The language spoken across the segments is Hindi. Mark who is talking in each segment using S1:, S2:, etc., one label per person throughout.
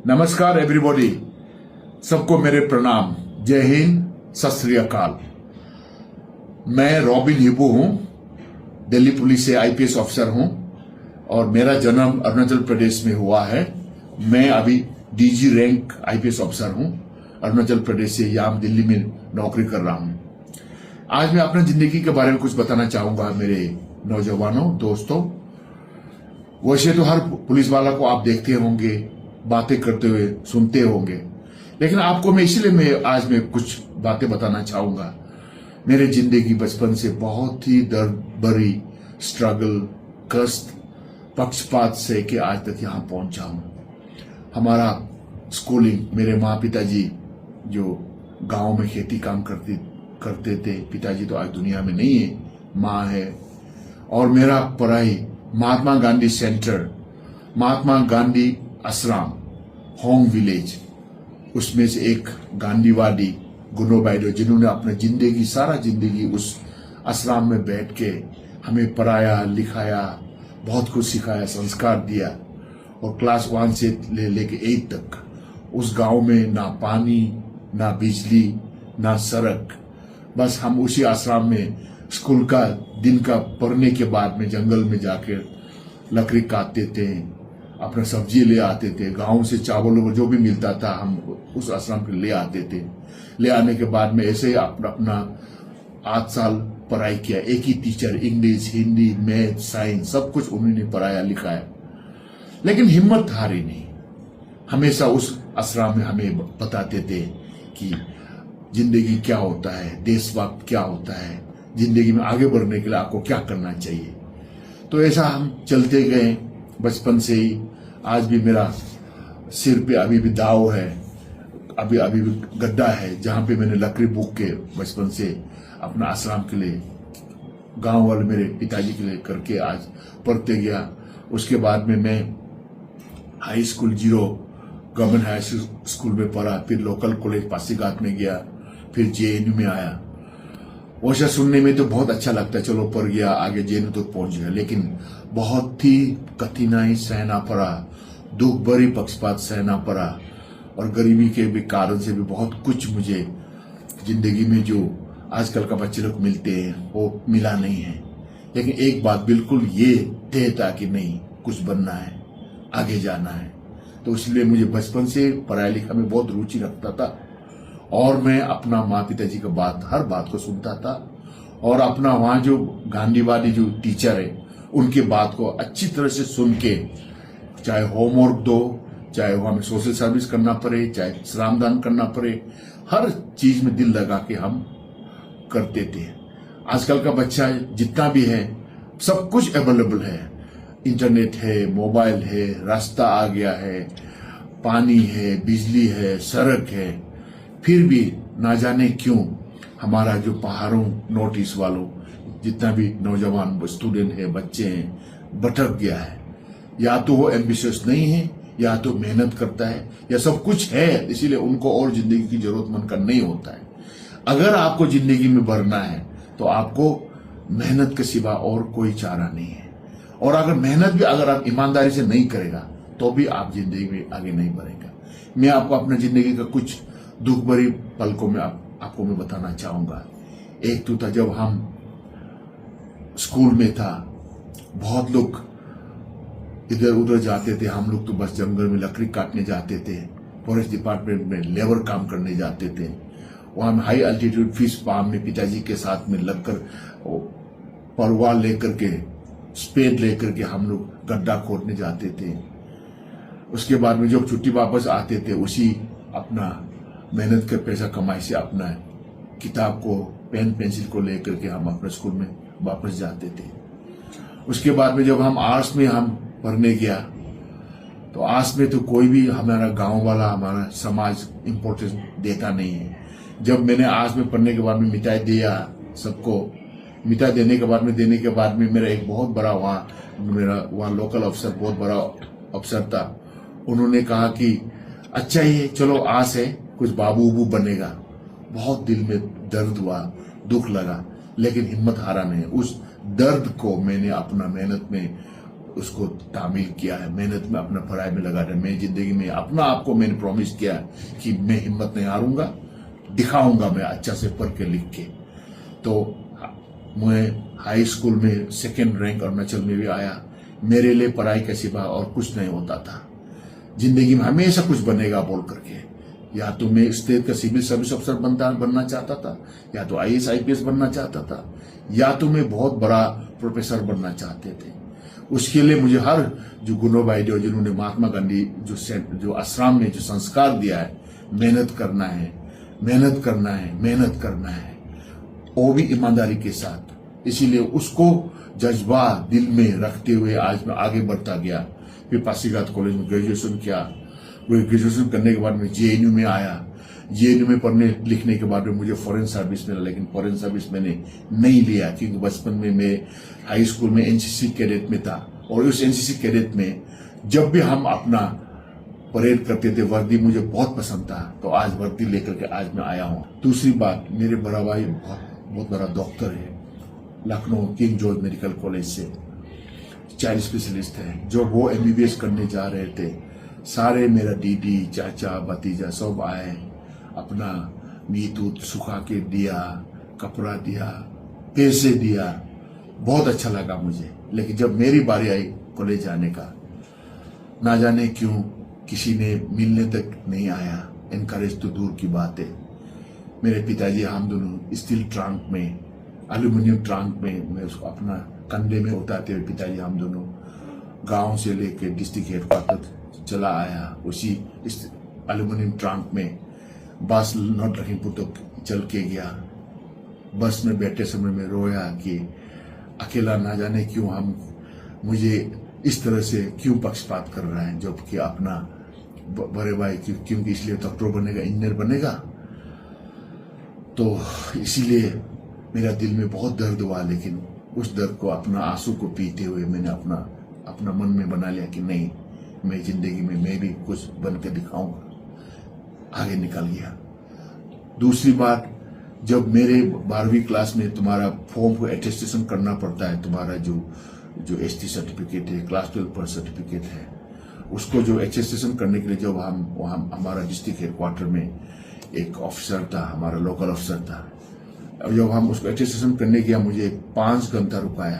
S1: नमस्कार एवरीबॉडी, सबको मेरे प्रणाम। जय हिंद, सत श्री अकाल। मैं रॉबिन हिबू हूं, दिल्ली पुलिस से आईपीएस ऑफिसर हूं और मेरा जन्म अरुणाचल प्रदेश में हुआ है। मैं अभी डीजी रैंक आईपीएस ऑफिसर हूं, अरुणाचल प्रदेश से यहां दिल्ली में नौकरी कर रहा हूं। आज मैं अपनी जिंदगी के बारे में कुछ बताना चाहूंगा मेरे नौजवानों, दोस्तों। वैसे तो हर पुलिस वाला को आप देखते होंगे, बातें करते हुए सुनते होंगे, लेकिन आपको मैं इसलिए आज कुछ बातें बताना चाहूंगा। मेरे जिंदगी बचपन से बहुत ही दर्द भरी स्ट्रगल, कष्ट, पक्षपात से कि आज तक यहां पहुंचा हूं। हमारा स्कूलिंग, मेरे माँ पिताजी जो गांव में खेती काम करते थे, पिताजी तो आज दुनिया में नहीं है, माँ है। और मेरा पढ़ाई महात्मा गांधी सेंटर, महात्मा गांधी आश्रम, होम विलेज, उसमें से एक गांधीवादी गुनोबाइडो, जिन्होंने अपने सारा जिंदगी उस आश्रम में बैठ के हमें पढ़ाया, लिखाया, बहुत कुछ सिखाया, संस्कार दिया। और क्लास 1 से लेके 8 तक उस गांव में ना पानी, ना बिजली, ना सड़क, बस हम उसी आश्रम में स्कूल का दिन का पढ़ने के बाद में जंगल में जाकर लकड़ी काटते थे, अपना सब्जी ले आते थे, गांव से चावल जो भी मिलता था हम उस आश्रम पे ले आते थे। ले आने के बाद में ऐसे ही अपना 8 साल पढ़ाई किया। एक ही teacher, English, Hindi, math, science, सब कुछ उन्होंने पढ़ाया लिखाया, लेकिन हिम्मत हारी नहीं। हमेशा उस आश्रम में हमें बताते थे कि जिंदगी क्या होता है, देशभक्त क्या होता है, जिंदगी में आगे बढ़ने के लिए आपको क्या करना चाहिए। तो ऐसा हम चलते गए बचपन से ही। आज भी मेरा सिर पे अभी भी दाव है, अभी भी गड्ढा है, जहां पे मैंने लकड़ी बुक के बचपन से अपना आश्रम के लिए, गांव वाले मेरे पिताजी के लिए करके आज पढ़ते गया। उसके बाद में मैं high school zero government high school में पढ़ा, फिर लोकल कॉलेज पासीघाट में गया, फिर जेएनयू में आया। वैसा सुनने में तो बहुत अच्छा लगता है, चलो पढ़ गया, आगे जेएनयू तक पहुंच गया, लेकिन बहुत ही कठिनाई सहना पड़ा, दुख भरी पक्षपात सहना पड़ा, और गरीबी के भी कारण से भी बहुत कुछ मुझे जिंदगी में जो आजकल का बच्चे लोग मिलते हैं वो मिला नहीं है। लेकिन एक बात बिल्कुल ये तय था कि नहीं, कुछ बनना है, आगे जाना है। तो इसलिए मुझे बचपन से पढ़ाई लिखा में बहुत रुचि रखता था और मैं अपना माँ पिताजी का हर बात को सुनता था। और अपना वहां जो गांधीवादी जो टीचर है उनकी बात को अच्छी तरह से सुन के, चाहे होमवर्क दो, चाहे वहां में सोशल सर्विस करना पड़े, चाहे श्रमदान करना पड़े, हर चीज में दिल लगा के हम करते थे। आजकल का बच्चा जितना भी है सब कुछ अवेलेबल है, इंटरनेट है, मोबाइल है, रास्ता आ गया है, पानी है, बिजली है, सड़क है, फिर भी ना जाने क्यों हमारा जो पहाड़ों नॉर्थ ईस्ट वालों जितना भी नौजवान स्टूडेंट है, बच्चे हैं, भटक गया है। या तो वो एम्बिशियस नहीं है, या तो मेहनत करता है, या सब कुछ है, इसीलिए उनको और जिंदगी की जरूरतमंद का नहीं होता है। अगर आपको जिंदगी में बढ़ना है तो आपको मेहनत के सिवा और कोई चारा नहीं है। और अगर मेहनत भी अगर आप ईमानदारी से नहीं करेगा तो भी आप जिंदगी में आगे नहीं बढ़ेगा। मैं आपको अपने जिंदगी का कुछ दुख भरी पल को मैं आपको मैं बताना चाहूंगा। एक तो था जब हम स्कूल में था, बहुत लोग इधर उधर जाते थे, हम लोग तो बस जंगल में लकड़ी काटने जाते थे, फॉरेस्ट डिपार्टमेंट में लेबर काम करने जाते थे। वहां हाई अल्टीट्यूड फिश फार्म में पिताजी के साथ में लगकर परवाल लेकर के, स्पेड लेकर के हम लोग गड्ढा खोदने जाते थे। उसके बाद में जब छुट्टी वापस आते थे, उसी अपना मेहनत कर पैसा कमाई से अपना किताब को, पेन पेंसिल को लेकर के हम अपने स्कूल में वापस जाते थे। उसके बाद में जब हम आर्ट्स में हम पढ़ने गया, तो आर्ट्स में तो कोई भी हमारा गांव वाला, हमारा समाज इम्पोर्टेंस देता नहीं है। जब मैंने आर्ट्स में पढ़ने के बाद में मिटाई दिया सबको, मिटाई देने के बाद में मेरा एक बहुत बड़ा वहाँ लोकल अफसर, बहुत बड़ा अफसर था, उन्होंने कहा कि अच्छा ही चलो आस है, कुछ बाबू उबू बनेगा। बहुत दिल में दर्द हुआ, दुख लगा, लेकिन हिम्मत हारा नहीं। उस दर्द को मैंने अपना मेहनत में उसको तामील किया है, मेहनत में अपना पढ़ाई में लगा है। मैं जिंदगी में अपना आपको मैंने प्रॉमिस किया है कि मैं हिम्मत नहीं हारूंगा, दिखाऊंगा मैं अच्छा से पढ़ के लिख के। तो मैं हाई स्कूल में 2nd रैंक अरुणाचल में भी आया। मेरे लिए पढ़ाई के सिवा और कुछ नहीं होता था। जिंदगी में हमेशा कुछ बनेगा बोल करके, या तो मैं स्टेट का सिविल सर्विस अफसर बनना चाहता था, या तो IAS IPS बनना चाहता था, या तो मैं बहुत बड़ा प्रोफेसर बनना चाहते थे। उसके लिए मुझे हर जो गुनोबाई जिन्होंने महात्मा गांधी जो आश्रम में जो संस्कार दिया है, मेहनत करना है, मेहनत करना है, मेहनत करना है, वो भी ईमानदारी के साथ। इसीलिए उसको जज्बा दिल में रखते हुए आज मैं आगे बढ़ता गया। फिर पासीघाट कॉलेज में ग्रेजुएशन किया। ग्रेजुएशन करने के बाद में JNU में आया। JNU में पढ़ने लिखने के बाद में मुझे फॉरेन सर्विस मिला, लेकिन फॉरेन सर्विस मैंने नहीं लिया क्योंकि बचपन में मैं हाई स्कूल में NCC कैडेट में था, और उस NCC कैडेट में जब भी हम अपना परेड करते थे, वर्दी मुझे बहुत पसंद था, तो आज वर्दी लेकर के आज मैं आया हूँ। दूसरी बात, मेरे बड़ा भाई बहुत बड़ा डॉक्टर है, Lucknow king George medical college से चाइल्ड स्पेशलिस्ट है। जो वो MBBS करने जा रहे थे, सारे मेरा दीदी चाचा भतीजा सब आए, अपना मीट उत सुखा के दिया, कपड़ा दिया, पैसे दिया, बहुत अच्छा लगा मुझे। लेकिन जब मेरी बारी आई कॉलेज जाने का, ना जाने क्यों किसी ने मिलने तक नहीं आया। एनकरेज तो दूर की बात है। मेरे पिताजी हम दोनों स्टील ट्रंक में, एल्यूमिनियम ट्रंक में, मैं उसको अपना कंधे में उतारते हुए पिताजी हम दोनों गांव से लेकर डिस्ट्रिक्ट हेडक्वार्टर चला आया। उसी एल्यूमिनियम ट्रंक में बस नॉर्थ लखीमपुर तक चल के गया। बस में बैठे समय में रोया कि अकेला, ना जाने क्यों मुझे इस तरह से क्यों पक्षपात कर रहा है, जबकि अपना बड़े भाई क्योंकि इसलिए डॉक्टर बनेगा, इंजीनियर बनेगा। तो इसीलिए मेरा दिल में बहुत दर्द हुआ, लेकिन उस दर्द को, अपना आंसू को पीते हुए मैंने अपना मन में बना लिया कि नहीं, मैं जिंदगी में मैं भी कुछ बन के दिखाऊंगा। आगे निकल गया। दूसरी बात, जब मेरे 12वीं क्लास में तुम्हारा फॉर्म को अटेस्टेशन करना पड़ता है, तुम्हारा जो ST सर्टिफिकेट है, क्लास 12 पर सर्टिफिकेट है, उसको जो अटेस्टेशन करने के लिए जब हम हमारा डिस्ट्रिक्ट हेडक्वार्टर में एक ऑफिसर था, हमारा लोकल ऑफिसर था, जब हम उसको अटेस्टेशन करने गया, मुझे 5 घंटा रुकाया,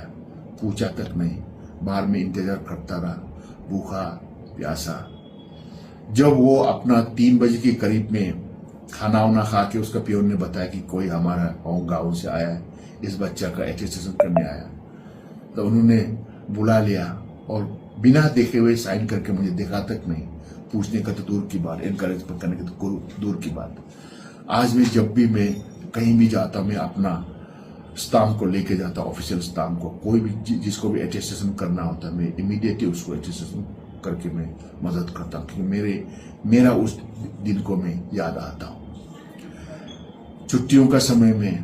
S1: पूछा तक नहीं, बाहर में इंतजार करता रहा, भूखा प्यासा। जब वो अपना 3 बजे के करीब में खाना वाना खा के उसका पियोन ने बताया कि कोई हमारा गाँव से आया है, इस बच्चा का अटेस्टेशन करने आया, तो उन्होंने बुला लिया और बिना देखे हुए साइन करके मुझे देखा तक नहीं। पूछने का तो दूर की बात, एनकरेज करने की तो दूर की बात। आज भी जब भी मैं कहीं भी जाता, मैं अपना स्टाम्प को लेके जाता, ऑफिशियल स्टाम्प को। कोई भी जिसको भी अटेस्टेशन करना होता है, मैं इमीडिएटली उसको अटेस्टेशन करके मैं मदद करता हूँ, क्योंकि मेरा उस दिन को मैं याद आता हूँ। छुट्टियों का समय में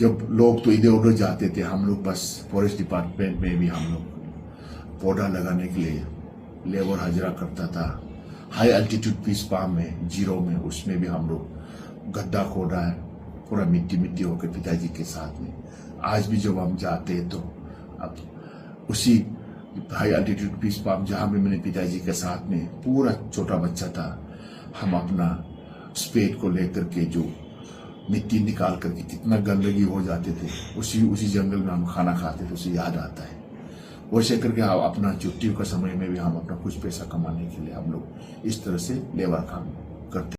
S1: जब लोग तो इधर उधर जाते थे, हम लोग बस फॉरेस्ट डिपार्टमेंट में भी हम लोग पौधा लगाने के लिए लेबर हाजिरा करता था। हाई एल्टीट्यूड पीस पाम में, जीरो में, उसमें भी हम लोग गड्ढा खोदा है, पूरा मिट्टी होकर पिताजी के साथ में। आज भी जब हम जाते हैं तो अब उसी हाई एल्टीट्यूड पीस पाम जहाँ भी मेरे पिताजी के साथ में पूरा छोटा बच्चा था, हम अपना स्पेड को लेकर के जो मिट्टी निकाल करके कितना गंदगी हो जाते थे, उसी जंगल में हम खाना खाते थे, उसे याद आता है। वैसे करके हम अपना छुट्टियों का समय में भी हम अपना कुछ पैसा कमाने के लिए हम लोग इस तरह से लेबर काम करते